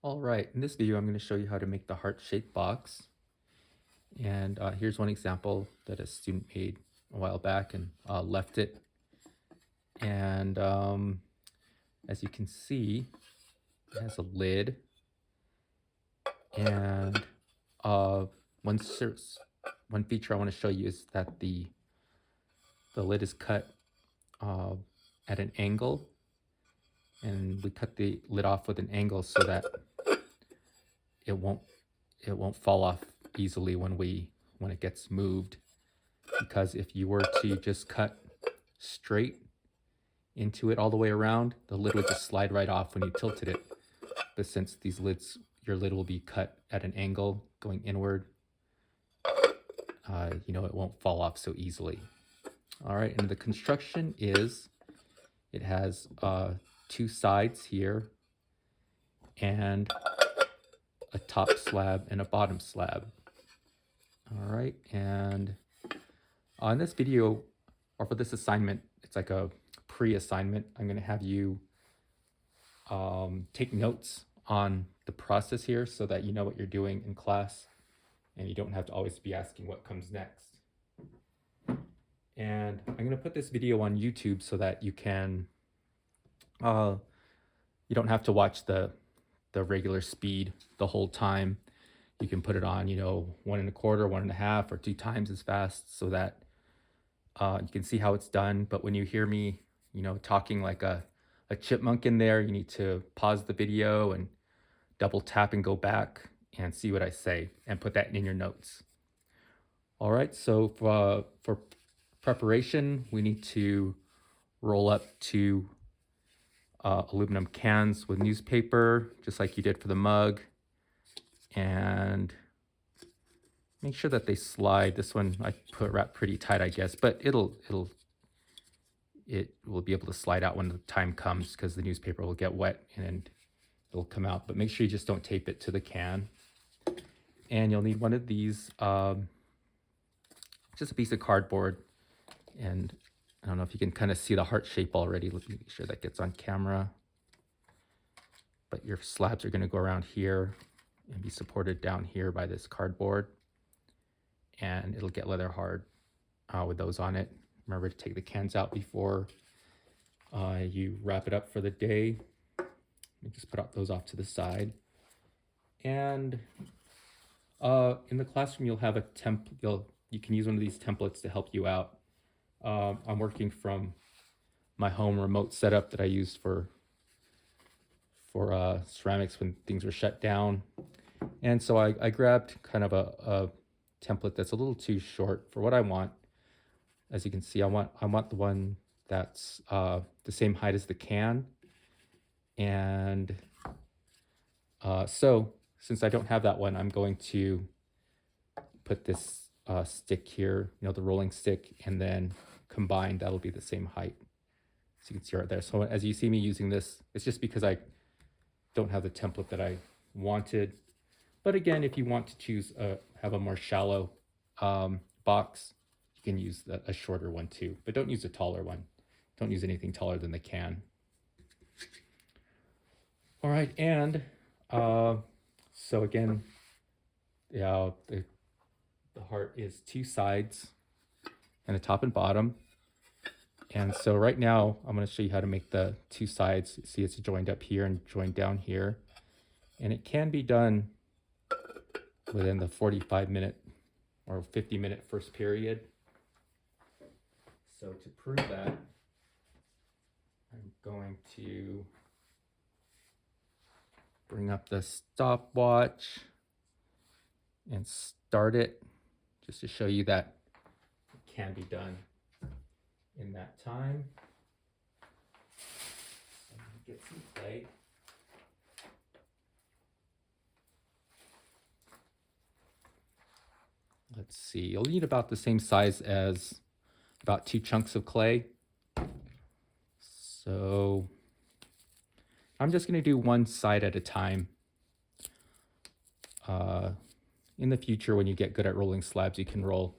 All right, in this video, I'm going to show you how to make the heart-shaped box. And here's one example that a student made a while back and left it. And as you can see, it has a lid. And uh, one, cer- one feature I want to show you is that the lid is cut uh, at an angle. And we cut the lid off with an angle so that it won't fall off easily when it gets moved. Because if you were to just cut straight into it all the way around, the lid would just slide right off when you tilted it. But since your lid will be cut at an angle going inward, it won't fall off so easily. All right, and the construction is, it has two sides here and a top slab and a bottom slab. All right, and in this video, or for this assignment, it's like a pre-assignment. I'm gonna have you take notes on the process here so that you know what you're doing in class and you don't have to always be asking what comes next. And I'm going to put this video on YouTube so that you don't have to watch the regular speed the whole time. You can put it on, 1.25, 1.5, or 2 times as fast so that you can see how it's done. But when you hear me, talking like a chipmunk in there, you need to pause the video and double tap and go back and see what I say and put that in your notes. All right, so for preparation, we need to roll up 2 aluminum cans with newspaper, just like you did for the mug, and make sure that they slide. This one I put wrapped pretty tight, I guess, but it will be able to slide out when the time comes because the newspaper will get wet and it'll come out. But make sure you just don't tape it to the can. And you'll need one of these, just a piece of cardboard. And I don't know if you can kind of see the heart shape already. Let me make sure that gets on camera. But your slabs are going to go around here and be supported down here by this cardboard. And it'll get leather hard with those on it. Remember to take the cans out before you wrap it up for the day. You just put those off to the side. And in the classroom, you'll have a you can use one of these templates to help you out. I'm working from my home remote setup that I used for ceramics when things were shut down. And so I grabbed kind of a template that's a little too short for what I want. As you can see, I want the one that's the same height as the can. And so since I don't have that one, I'm going to put this stick here, the rolling stick, and then combined, that'll be the same height. So you can see right there. So as you see me using this, it's just because I don't have the template that I wanted. But again, if you want to choose have a more shallow box, you can use a shorter one too, but don't use a taller one. Don't use anything taller than the can. All right, and so again, the heart is 2 sides and the top and bottom. And so right now, I'm going to show you how to make the 2 sides. See, it's joined up here and joined down here. And it can be done within the 45-minute or 50-minute first period. So to prove that, I'm going to bring up the stopwatch and start it just to show you that it can be done in that time. So I'm gonna get some clay. Let's see, you'll need about the same size as about 2 chunks of clay. So I'm just going to do one side at a time. In the future, when you get good at rolling slabs, you can roll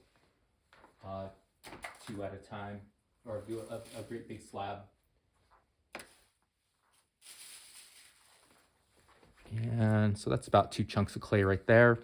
2 at a time, or do a great big slab. pan. So that's about 2 chunks of clay right there.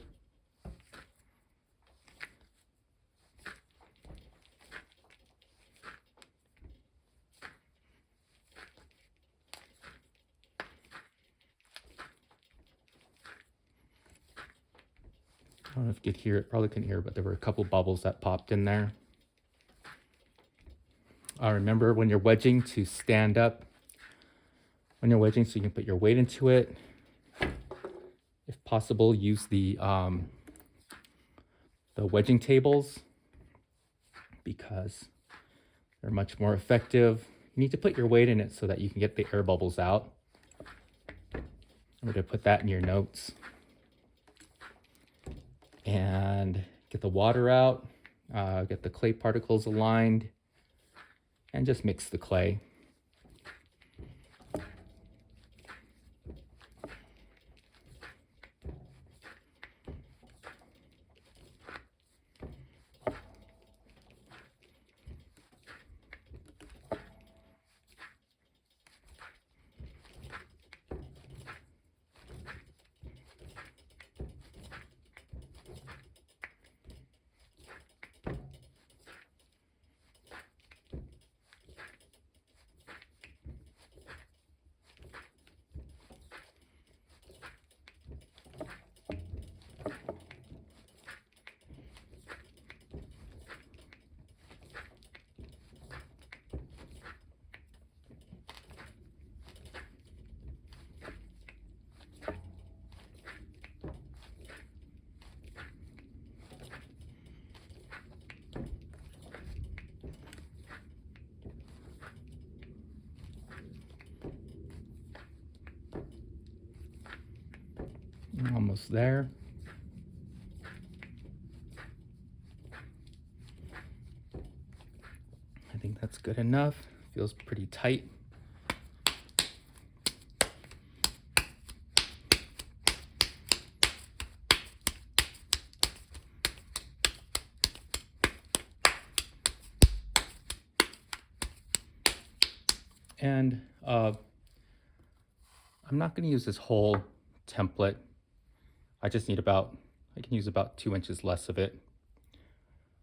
I don't know if you could hear it, probably couldn't hear, but there were a couple bubbles that popped in there. Remember when you're wedging to stand up. When you're wedging, so you can put your weight into it. If possible, use the wedging tables because they're much more effective. You need to put your weight in it so that you can get the air bubbles out. I'm going to put that in your notes. And get the water out, get the clay particles aligned, and just mix the clay. Almost there. I think that's good enough. Feels pretty tight. And I'm not going to use this whole template. I just need I can use about 2 inches less of it.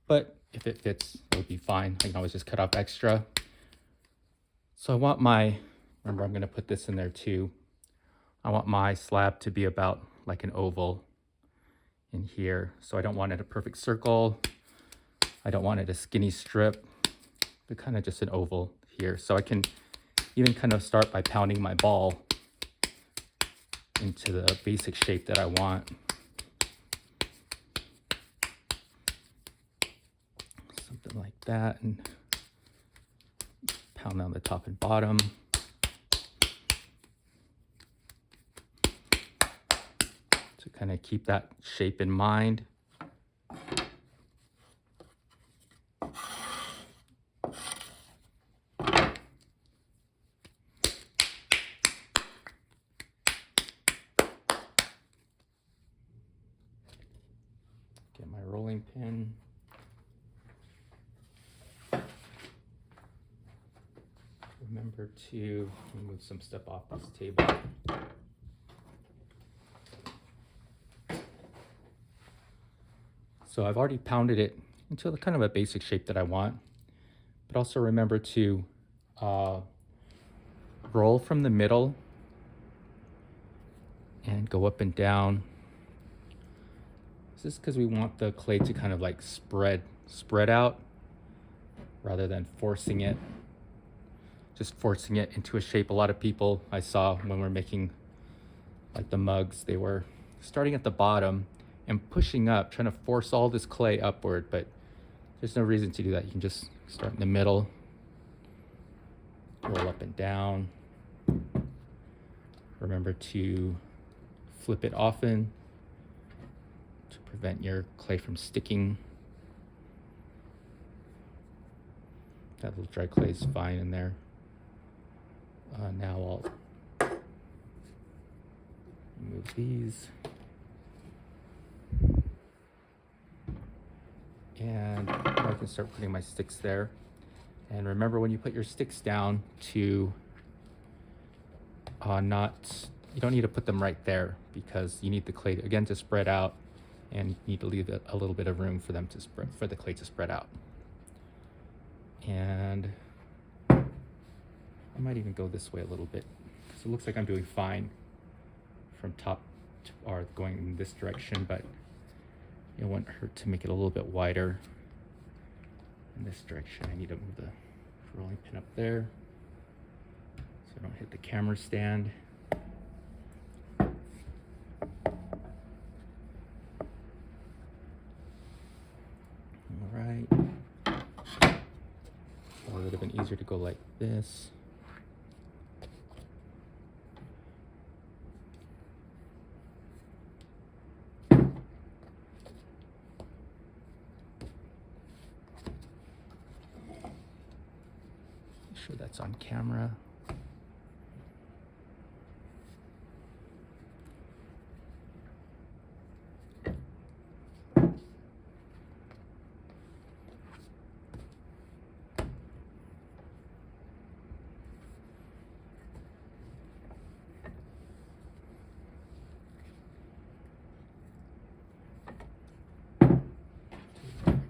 But if it fits, it'll be fine. I can always just cut off extra. So I want remember I'm going to put this in there too. I want my slab to be about like an oval in here. So I don't want it a perfect circle. I don't want it a skinny strip, but kind of just an oval here. So I can even kind of start by pounding my ball into the basic shape that I want. Something like that, and pound on the top and bottom. To kind of keep that shape in mind. Get my rolling pin. Remember to move some stuff off this table. So I've already pounded it into the kind of a basic shape that I want, but also remember to roll from the middle and go up and down. This is because we want the clay to kind of like spread out rather than forcing it into a shape. A lot of people I saw when we're making like the mugs, they were starting at the bottom and pushing up, trying to force all this clay upward, but there's no reason to do that. You can just start in the middle, roll up and down. Remember to flip it often to prevent your clay from sticking. That little dry clay is fine in there. Now I'll remove these. And I can start putting my sticks there. And remember when you put your sticks down to not you don't need to put them right there because you need the clay again to spread out, and you need to leave it a little bit of room for them to spread, for the clay to spread out. And I might even go this way a little bit because it looks like I'm doing fine from top to, or going in this direction, but it wouldn't hurt to make it a little bit wider in this direction. I need to move the rolling pin up there so I don't hit the camera stand. All right. Well, it would have been easier to go like this. Make sure that's on camera.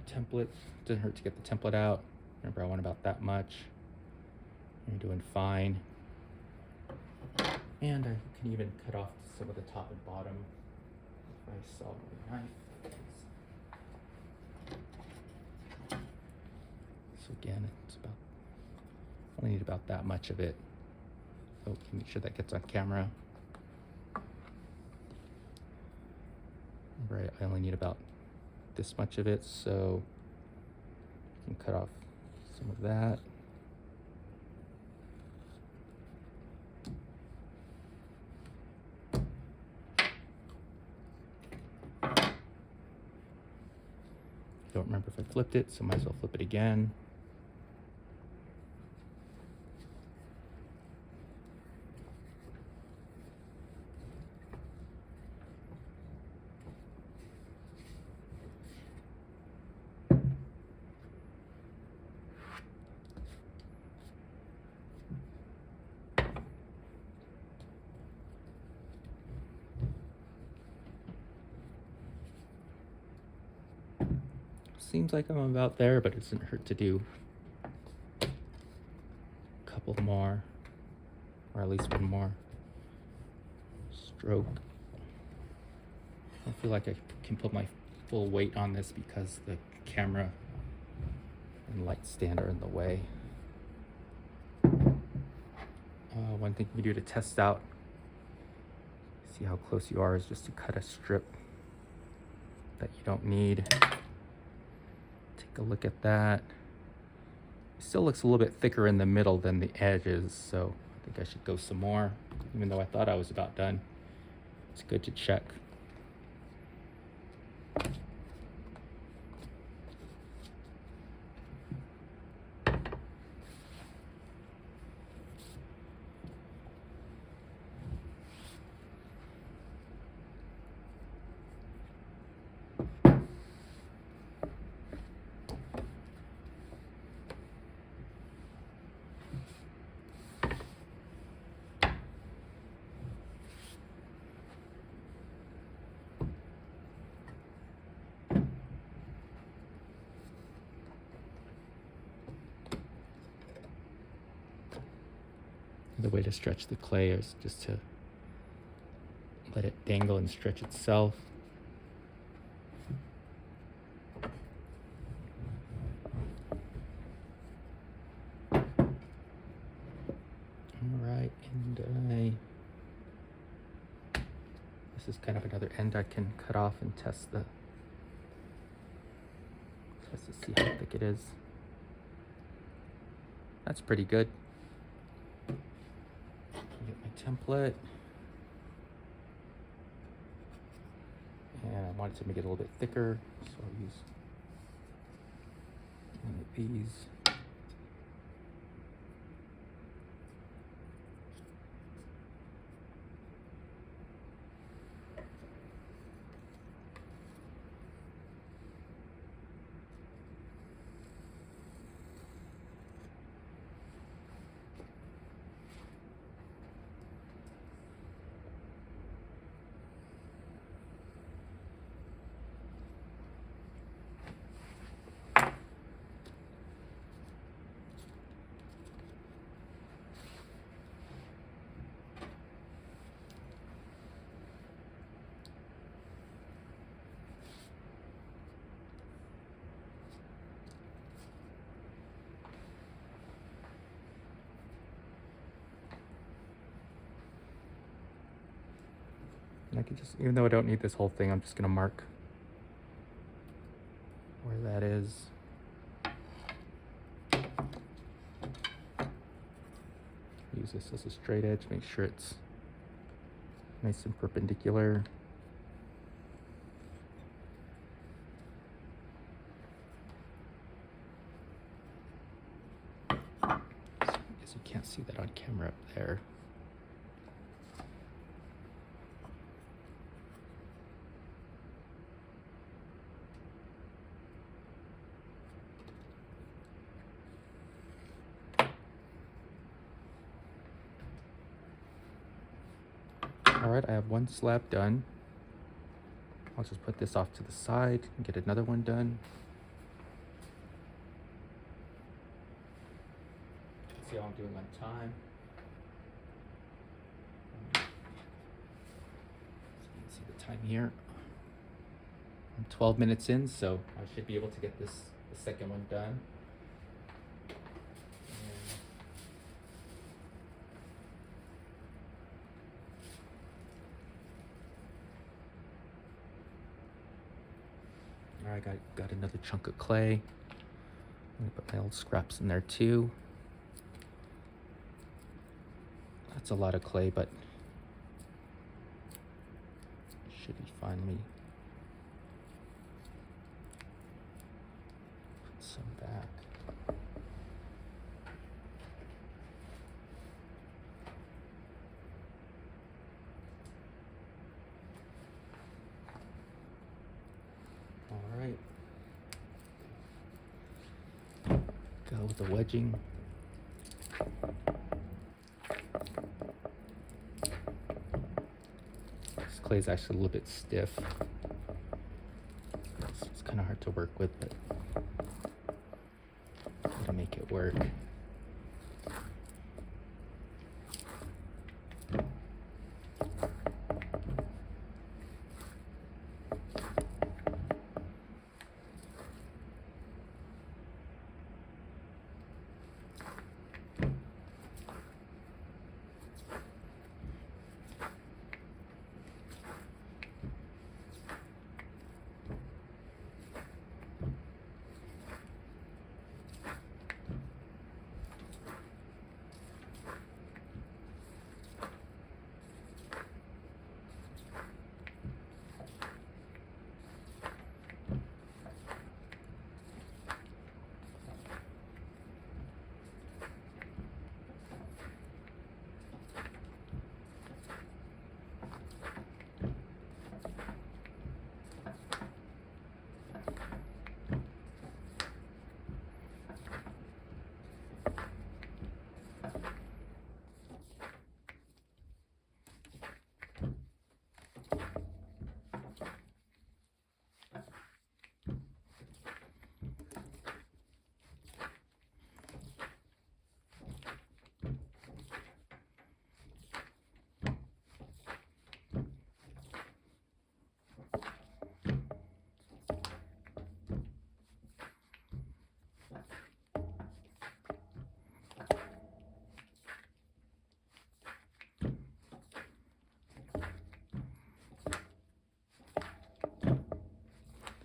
Template, doesn't hurt to get the template out. Remember, I want about that much. You're doing fine. And I can even cut off some of the top and bottom if I saw the knife. So again, it's about, only need about that much of it. So make sure that gets on camera. Right, I only need about this much of it, so you can cut off some of that. Don't remember if I flipped it, so might as well flip it again. Seems like I'm about there, but it doesn't hurt to do a couple more, or at least one more stroke. I feel like I can put my full weight on this because the camera and light stand are in the way. One thing you do to test out, see how close you are, is just to cut a strip that you don't need. Take a look at that. It still looks a little bit thicker in the middle than the edges, so I think I should go some more, even though I thought I was about done. It's good to check. The way to stretch the clay is just to let it dangle and stretch itself. All right, and this is kind of another end I can cut off and test to see how thick it is. That's pretty good. Get my template, and I wanted to make it a little bit thicker, so I'll use one of these. And I can just, even though I don't need this whole thing, I'm just gonna mark where that is. Use this as a straight edge, make sure it's nice and perpendicular. I guess you can't see that on camera up there. All right, I have one slab done. I'll just put this off to the side and get another one done. See how I'm doing on time. See the time here. I'm 12 minutes in, so I should be able to get the second one done. All right, got another chunk of clay. I'm gonna put my old scraps in there too. That's a lot of clay, but should be fine. Let me put some back. All right. Go with the wedging. This clay is actually a little bit stiff. It's kind of hard to work with, but to make it work.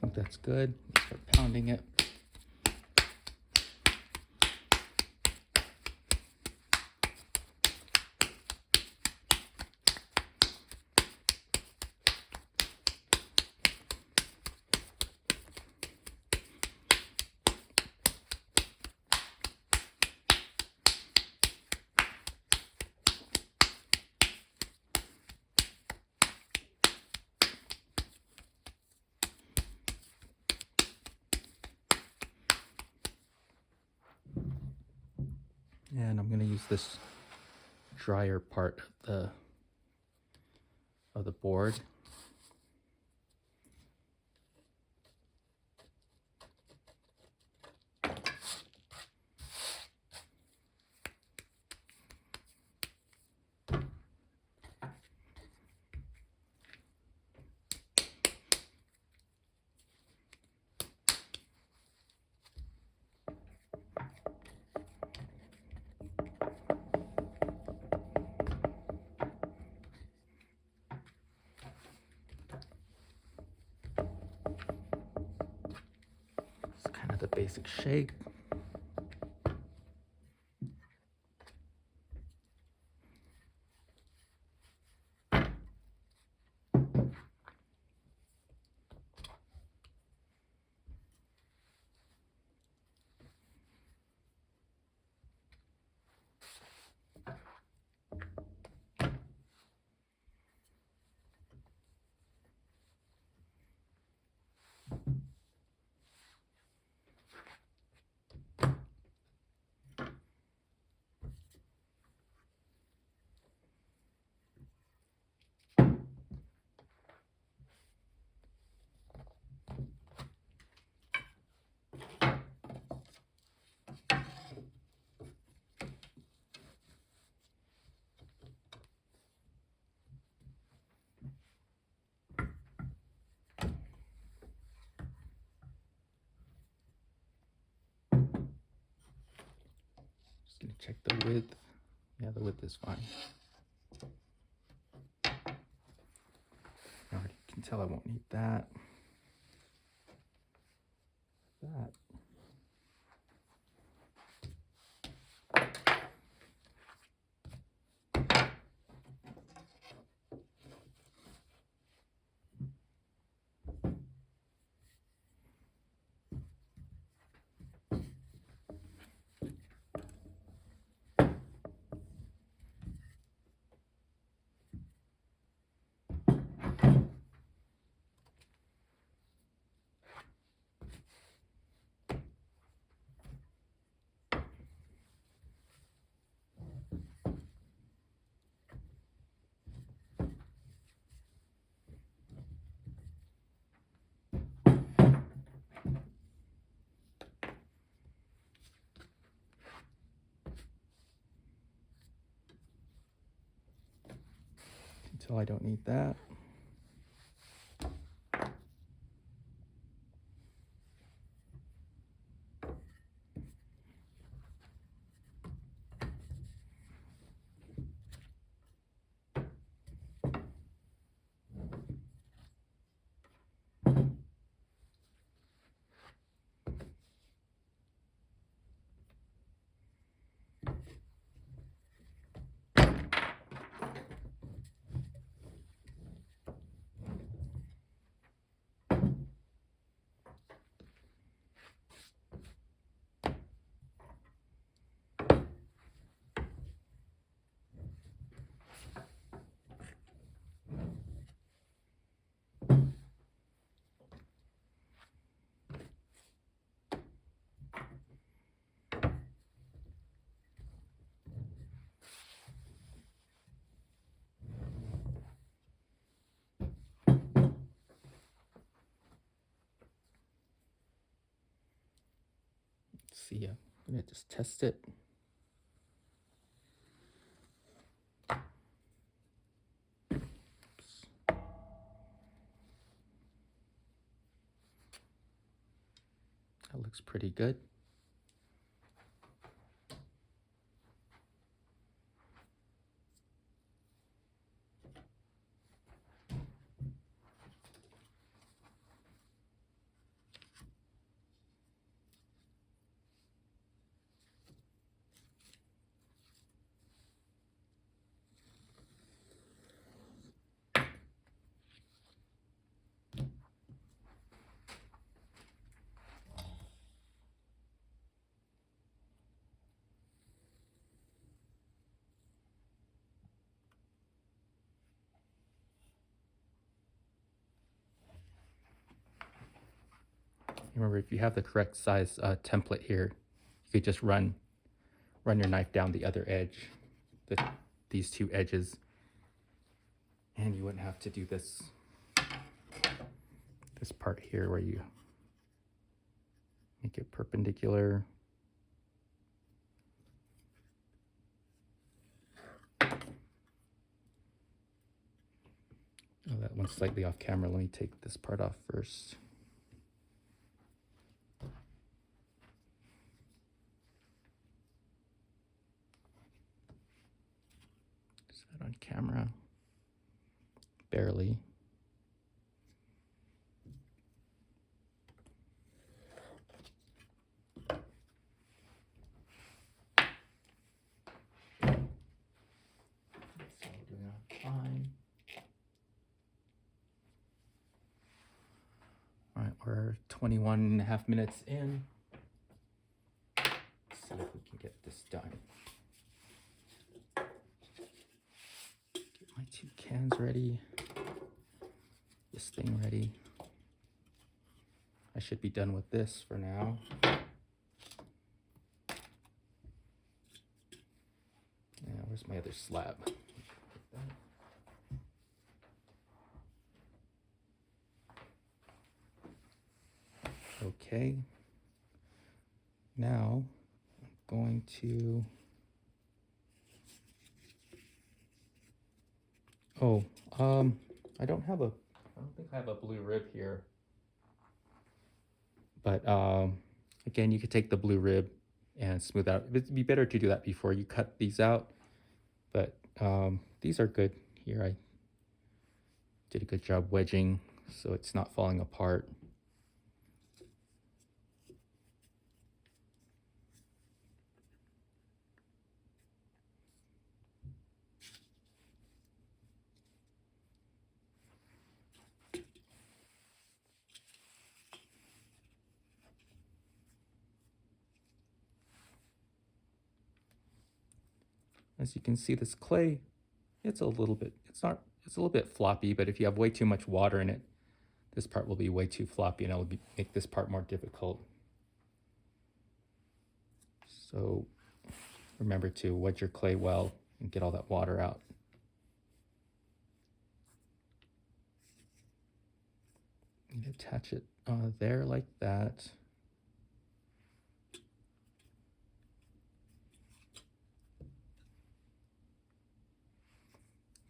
I think that's good. Start pounding it. And I'm going to use this drier part of the board. the basic shape. Just gonna check the width. Yeah, the width is fine. I already can tell I won't need that. That. Until I don't need that. Let's see, I'm gonna just test it. Oops. That looks pretty good. Remember, if you have the correct size template here, you could just run your knife down the other edge, these two edges, and you wouldn't have to do this part here where you make it perpendicular. Oh, that one's slightly off camera. Let me take this part off first. Is that on camera? Barely. 21.5 minutes in. Let's see if we can get this done. Get my 2 cans ready. This thing ready. I should be done with this for now. Yeah, where's my other slab? Okay. Now I'm going to. I don't think I have a blue rib here. But again, you could take the blue rib and smooth out. It'd be better to do that before you cut these out. But these are good here. I did a good job wedging so it's not falling apart. As you can see, this clay, it's a little bit floppy, but if you have way too much water in it, this part will be way too floppy and it'll make this part more difficult. So remember to wedge your clay well and get all that water out. You attach it there like that.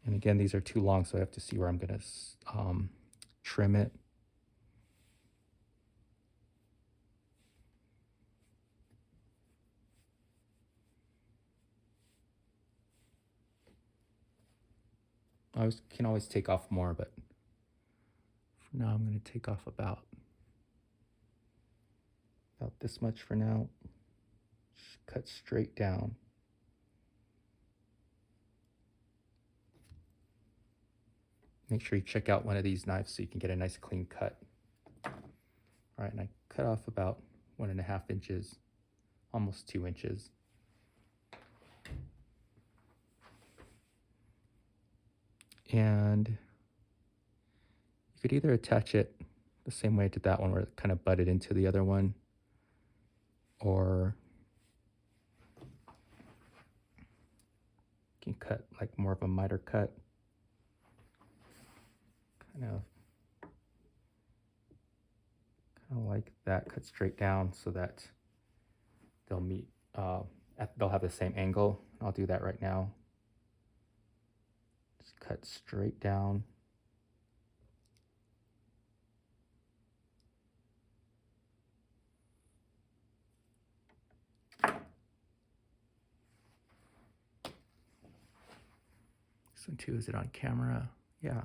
And again, these are too long, so I have to see where I'm going to trim it. I can always take off more, but for now I'm going to take off about this much for now. Just cut straight down. Make sure you check out one of these knives so you can get a nice clean cut. All right, and I cut off about 1.5 inches, almost 2 inches. And you could either attach it the same way I did that one where it kind of butted into the other one, or you can cut like more of a miter cut. Kind of like that, cut straight down so that they'll meet, they'll have the same angle. I'll do that right now. Just cut straight down. This one too, is it on camera? Yeah.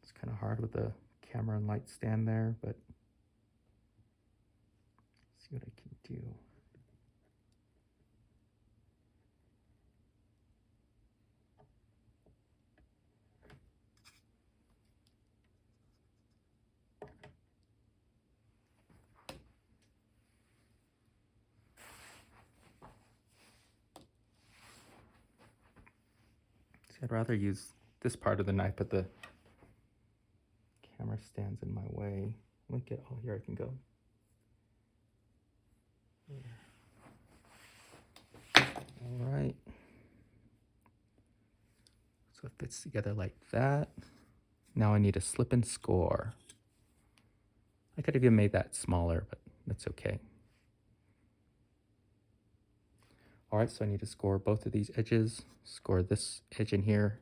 It's kind of hard with the camera and light stand there, but let's see what I can do. See, I'd rather use this part of the knife, but the camera stands in my way. Look at, oh, here I can go. All right. So it fits together like that. Now I need a slip and score. I could have even made that smaller, but that's okay. All right, so I need to score both of these edges, score this edge in here,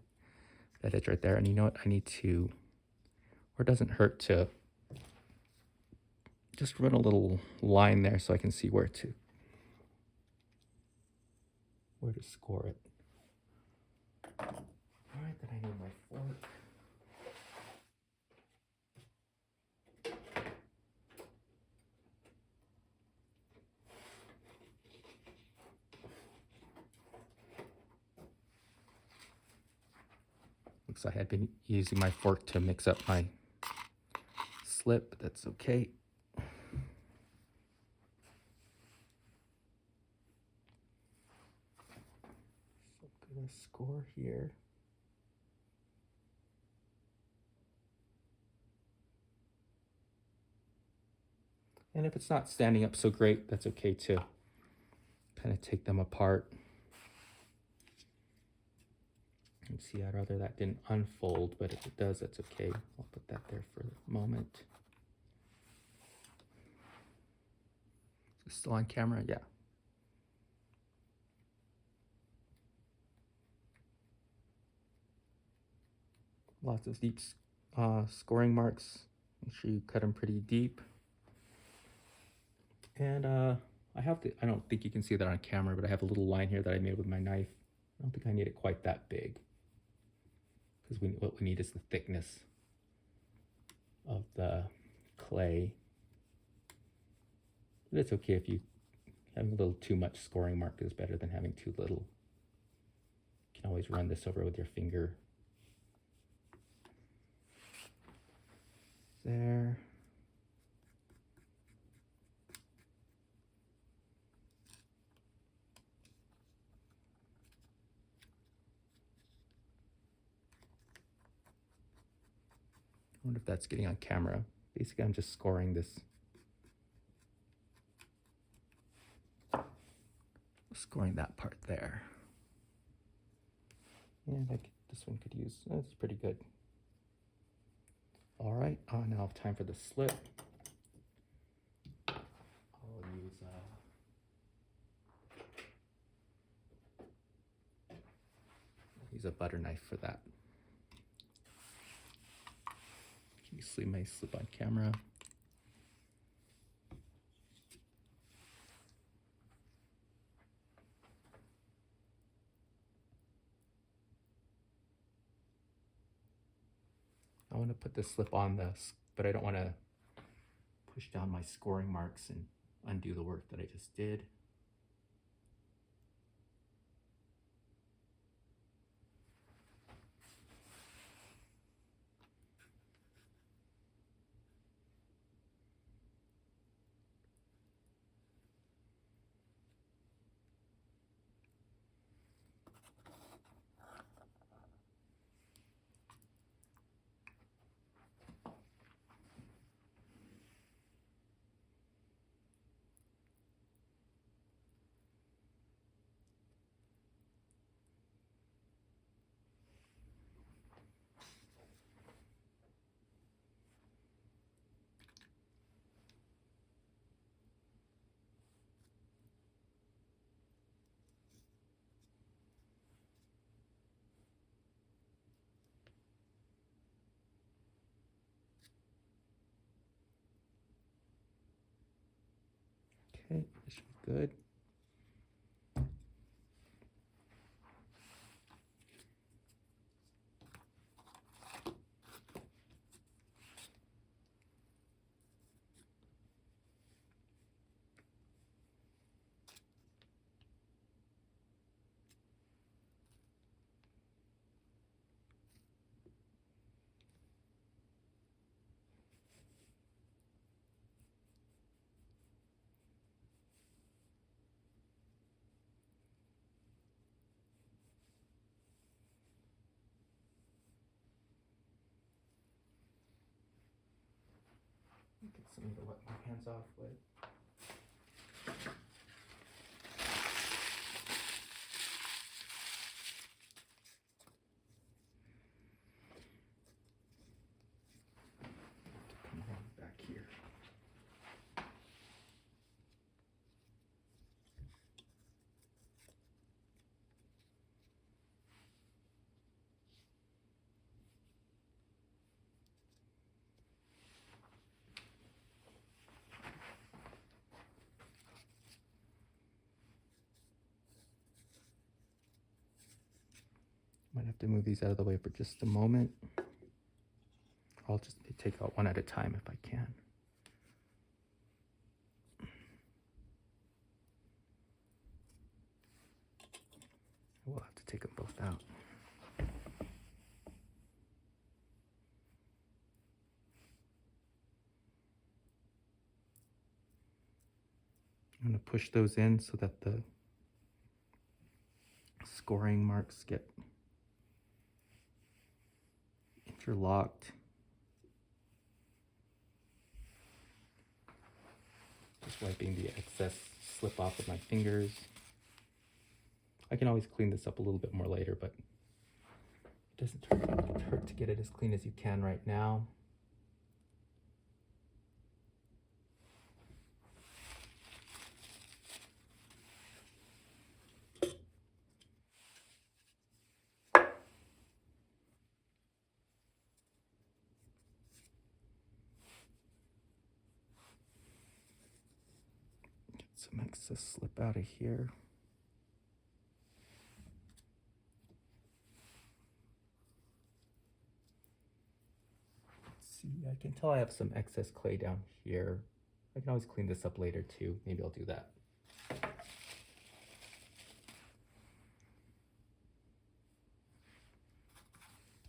that edge right there. And you know what? I need to, or it doesn't hurt to just run a little line there so I can see where to score it. All right, then I need my fork. Looks like I had been using my fork to mix up my flip, but that's okay. So I'm gonna score here. And if it's not standing up so great, that's okay too. Kind of take them apart. And see, I'd rather that didn't unfold, but if it does, that's okay. I'll put that there for a moment. Is it still on camera? Yeah. Lots of deep scoring marks. Make sure you cut them pretty deep. And I don't think you can see that on camera, but I have a little line here that I made with my knife. I don't think I need it quite that big, because what we need is the thickness of the clay. But it's okay if you having a little too much scoring mark is better than having too little. You can always run this over with your finger. There. I wonder if that's getting on camera. Basically, I'm just scoring this. Scoring that part there. And this one could use, that's pretty good. All right, now time for the slip. I'll use a butter knife for that. Can you see my slip on camera? I want to put the slip on this, but I don't want to push down my scoring marks and undo the work that I just did. Okay, this should be good. Get something to wipe my hands off with. Come around back here. Might have to move these out of the way for just a moment. I'll just take out one at a time if I can. We'll have to take them both out. I'm going to push those in so that the scoring marks get interlocked. Just wiping the excess slip off with my fingers. I can always clean this up a little bit more later, but it doesn't hurt to get it as clean as you can right now. Get some excess slip out of here. See, I can tell I have some excess clay down here. I can always clean this up later too. Maybe I'll do that.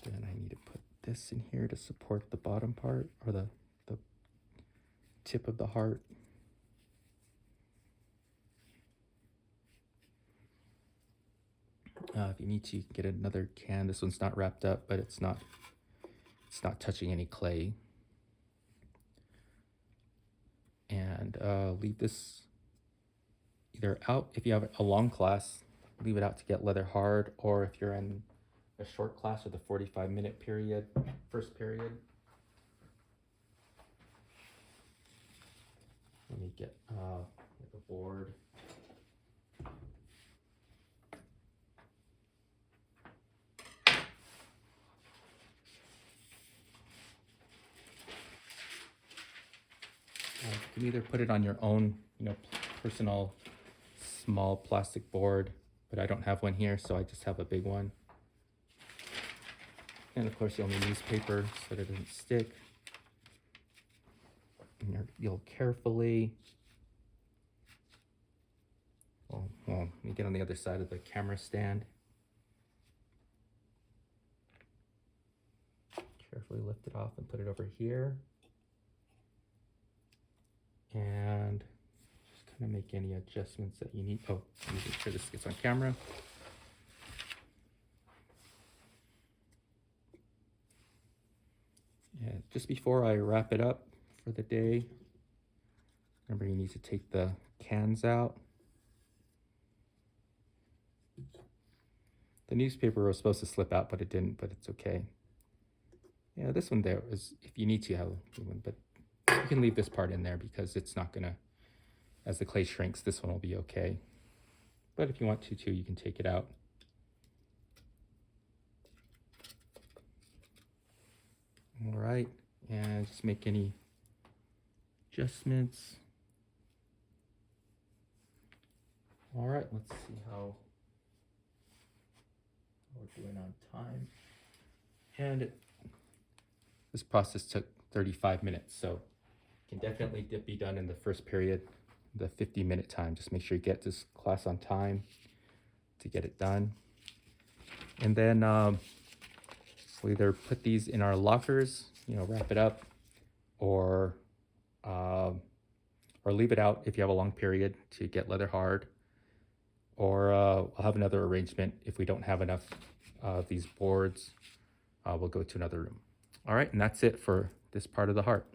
Then I need to put this in here to support the bottom part, or the tip of the heart. If you need to, you can get another can. This one's not wrapped up, but it's not touching any clay. And leave this either out if you have a long class, leave it out to get leather hard, or if you're in a short class or the 45-minute period, first period. Let me get the board. You can either put it on your own, personal small plastic board, but I don't have one here, so I just have a big one. And of course, you'll need newspaper so that it doesn't stick. And you'll carefully, well, let me get on the other side of the camera stand. Carefully lift it off and put it over here. And just kind of make any adjustments that you need. Oh, let me make sure this gets on camera. And just before I wrap it up for the day, remember you need to take the cans out. The newspaper was supposed to slip out, but it didn't, but it's okay. Yeah, this one there is, if you need to have one, but you can leave this part in there because it's not gonna, as the clay shrinks, this one will be okay. But if you want to too, you can take it out. All right, and just make any adjustments. All right, let's see how we're doing on time. And this process took 35 minutes, so can definitely be done in the first period, the 50-minute time. Just make sure you get this class on time to get it done. And then we'll either put these in our lockers, wrap it up, or leave it out if you have a long period to get leather hard. Or I'll have another arrangement if we don't have enough of these boards. We'll go to another room. All right, and that's it for this part of the heart.